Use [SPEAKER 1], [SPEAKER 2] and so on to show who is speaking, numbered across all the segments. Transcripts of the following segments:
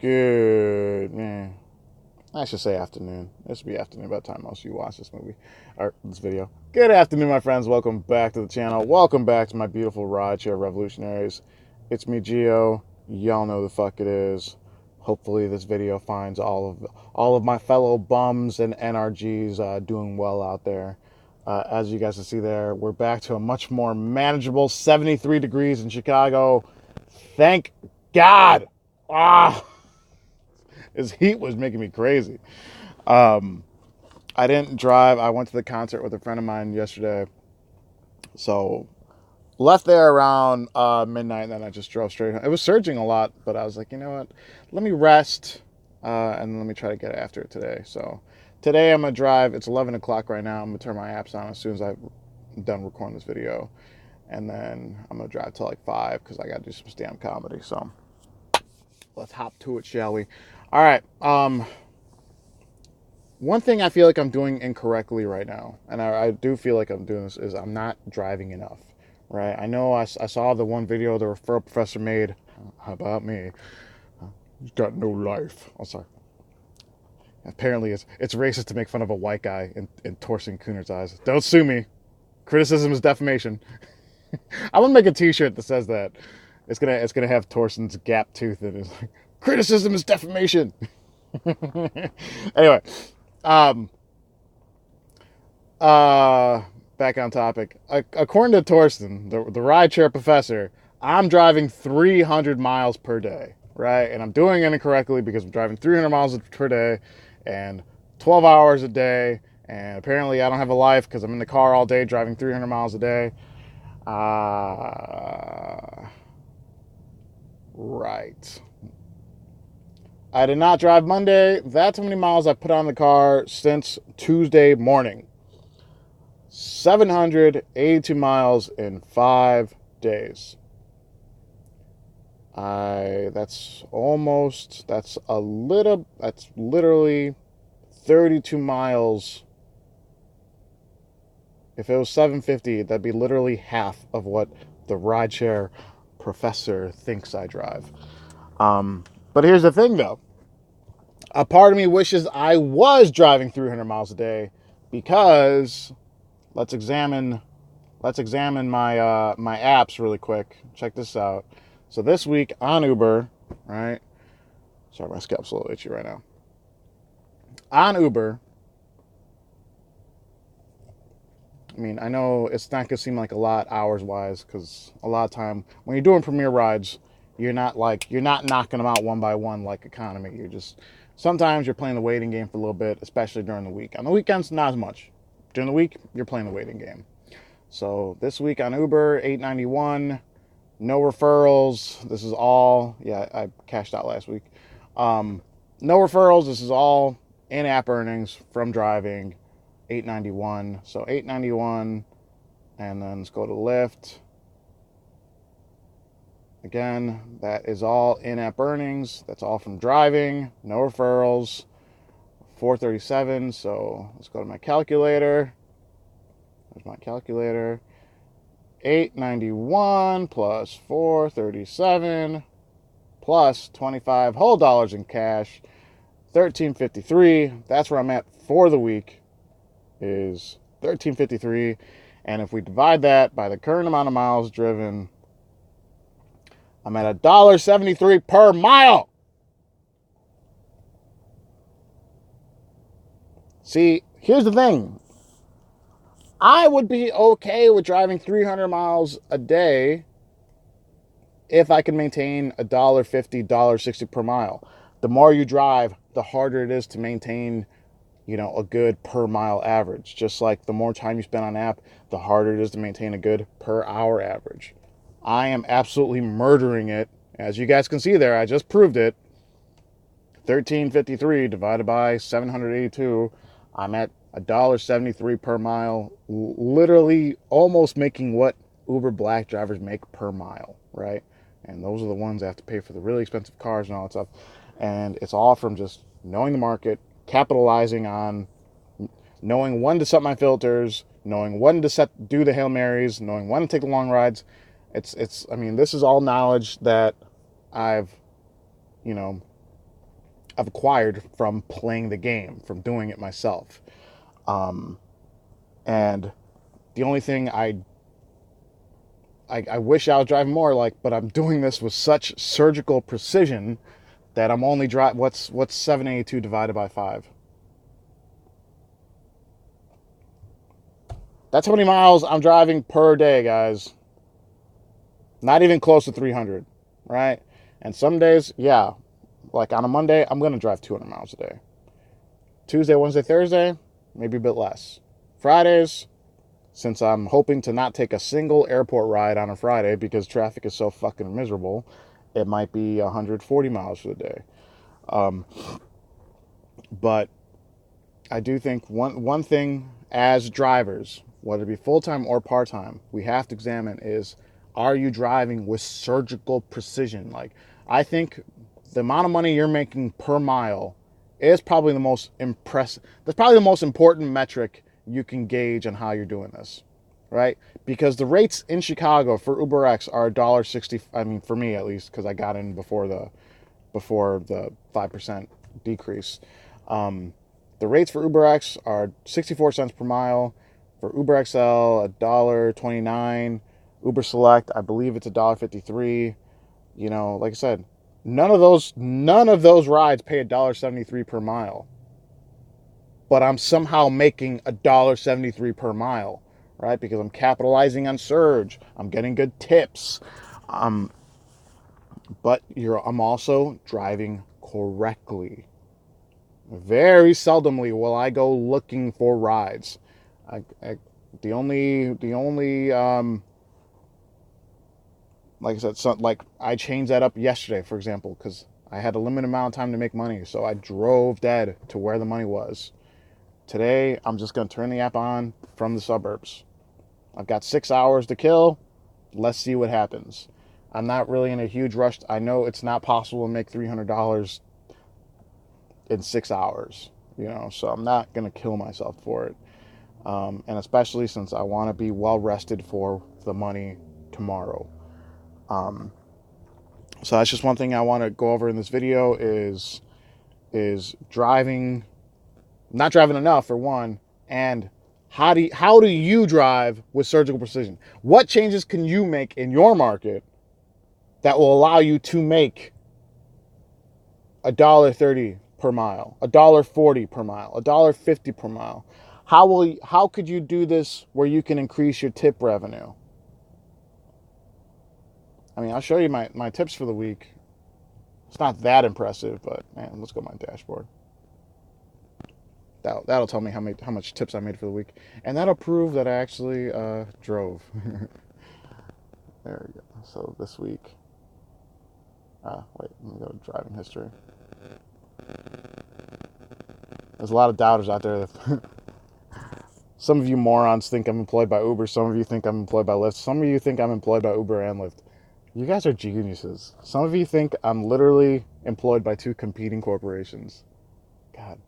[SPEAKER 1] Good, man. I should say afternoon. This will be afternoon by the time most of you watch this movie or this video. Good afternoon, my friends. Welcome back to the channel. Welcome back to my beautiful rideshare revolutionaries. It's me, Gio. Y'all know the fuck it is. Hopefully, this video finds all of my fellow bums and NRGs doing well out there. As you guys can see there, we're back to a much more manageable 73 degrees in Chicago. Thank God. Ah. His heat was making me crazy. Um, I didn't drive. I went to the concert with a friend of mine yesterday. So left there around midnight, and then I just drove straight home. It was surging a lot, but I was like, you know what? Let me rest, and let me try to get after it today. So today I'm going to drive. It's 11 o'clock right now. I'm going to turn my apps on as soon as I'm done recording this video. And then I'm going to drive till like 5 because I got to do some stand-up comedy. So let's hop to it, shall we? All right. One thing I feel like I'm doing incorrectly right now, and I do feel like I'm doing this, is I'm not driving enough, right? I know I saw the one video the referral professor made about me. He's got no life. I'm sorry. Apparently, it's racist to make fun of a white guy in Torsten Cooner's eyes. Don't sue me. Criticism is defamation. I'm gonna make a T-shirt that says that. It's gonna have Torsten's gap tooth in it. It's like, criticism is defamation. Anyway, um, back on topic. According to Torsten, the rideshare professor, I'm driving 300 miles per day, right? And I'm doing it incorrectly because I'm driving 300 miles per day and 12 hours a day. And apparently I don't have a life because I'm in the car all day driving 300 miles a day. Right. I did not drive Monday. That's how many miles I put on the car since Tuesday morning. 782 miles in 5 days. That's literally 32 miles. If it was 750, that'd be literally half of what the rideshare professor thinks I drive. But here's the thing, though. A part of me wishes I was driving 300 miles a day because let's examine my apps really quick. Check this out. So this week on Uber, right? Sorry, my scalp's a little itchy right now. On Uber, I mean, I know it's not gonna seem like a lot hours wise because a lot of time when you're doing premier rides, you're not knocking them out one by one like economy. You're just sometimes you're playing the waiting game for a little bit, especially during the week. On the weekends, not as much. During the week, you're playing the waiting game. So this week on Uber, $8.91, no referrals. This is all, yeah, I cashed out last week. No referrals. This is all in-app earnings from driving. $8.91. So $8.91, and then let's go to Lyft. Again, that is all in-app earnings. That's all from driving. No referrals. $4.37. So let's go to my calculator. There's my calculator. $8.91 plus $4.37 plus 25 whole dollars in cash. $13.53. That's where I'm at for the week. Is $13.53, and if we divide that by the current amount of miles driven, I'm at $1.73 per mile. See, here's the thing. I would be okay with driving 300 miles a day if I can maintain $1.50, $1.60 per mile. The more you drive, the harder it is to maintain, a good per mile average. Just like the more time you spend on app, the harder it is to maintain a good per hour average. I am absolutely murdering it. As you guys can see there, I just proved it. 1353 divided by 782. I'm at $1.73 per mile, literally almost making what Uber Black drivers make per mile, right? And those are the ones that have to pay for the really expensive cars and all that stuff. And it's all from just knowing the market, capitalizing on knowing when to set my filters, knowing when to do the Hail Marys, knowing when to take the long rides. I mean, this is all knowledge that I've, acquired from playing the game, from doing it myself. And the only thing I wish I was driving more like, but I'm doing this with such surgical precision that I'm only driving. What's 782 divided by 5? That's how many miles I'm driving per day, guys. Not even close to 300, right? And some days, yeah, like on a Monday, I'm going to drive 200 miles a day. Tuesday, Wednesday, Thursday, maybe a bit less. Fridays, since I'm hoping to not take a single airport ride on a Friday because traffic is so fucking miserable, it might be 140 miles for the day. But I do think one thing as drivers, whether it be full-time or part-time, we have to examine is, are you driving with surgical precision? Like, I think the amount of money you're making per mile is probably the most impressive. That's probably the most important metric you can gauge on how you're doing this, right? Because the rates in Chicago for UberX are $1.60. I mean, for me at least, because I got in before the 5% decrease. The rates for UberX are 64 cents per mile. For Uber XL, $1.29. Uber Select, I believe it's $1.53. You know, like I said, none of those rides pay $1.73 per mile. But I'm somehow making $1.73 per mile, right? Because I'm capitalizing on surge. I'm getting good tips. But I'm also driving correctly. Very seldomly will I go looking for rides. The only like I said, like I changed that up yesterday, for example, because I had a limited amount of time to make money, so I drove dead to where the money was. Today, I'm just gonna turn the app on from the suburbs. I've got 6 hours to kill. Let's see what happens. I'm not really in a huge rush. I know it's not possible to make $300 in 6 hours, so I'm not going to kill myself for it. And especially since I want to be well rested for the money tomorrow. So that's just one thing I want to go over in this video is driving, not driving enough for one, and how do you drive with surgical precision? What changes can you make in your market that will allow you to make $1.30 per mile, $1.40 per mile, $1.50 per mile? How could you do this where you can increase your tip revenue? I mean, I'll show you my tips for the week. It's not that impressive, but man, let's go to my dashboard. That'll tell me how much tips I made for the week, and that'll prove that I actually drove. There we go. So this week, wait, let me go to driving history. There's a lot of doubters out there. Some of you morons think I'm employed by Uber. Some of you think I'm employed by Lyft. Some of you think I'm employed by Uber and Lyft. You guys are geniuses. Some of you think I'm literally employed by 2 competing corporations. God,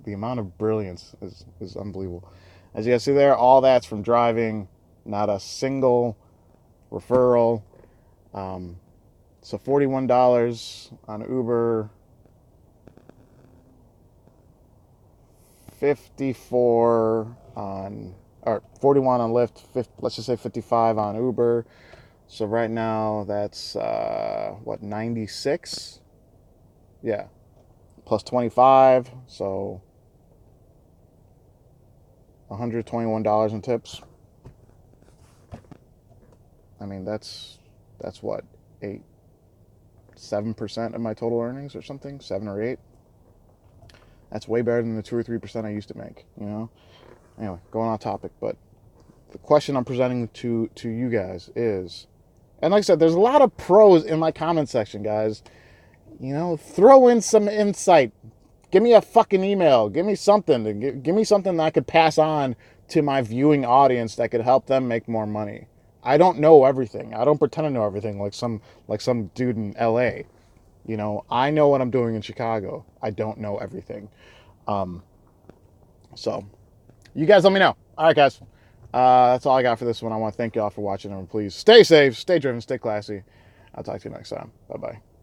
[SPEAKER 1] the amount of brilliance is unbelievable. As you guys see there, all that's from driving. Not a single referral. So $41 on Uber. 54 on, or 41 on Lyft, let's just say 55 on Uber. So right now that's, 96? Yeah. Plus 25, so $121 in tips. I mean, that's what, 7% of my total earnings or something, 7 or 8. That's way better than the 2 or 3% I used to make, Anyway, going on topic, but the question I'm presenting to you guys is, and like I said, there's a lot of pros in my comment section, guys. Throw in some insight. Give me a fucking email. Give me something. Give me something that I could pass on to my viewing audience that could help them make more money. I don't know everything. I don't pretend to know everything like some dude in LA. I know what I'm doing in Chicago. I don't know everything. So you guys let me know. All right, guys. That's all I got for this one. I want to thank you all for watching, and please stay safe, stay driven, stay classy. I'll talk to you next time. Bye-bye.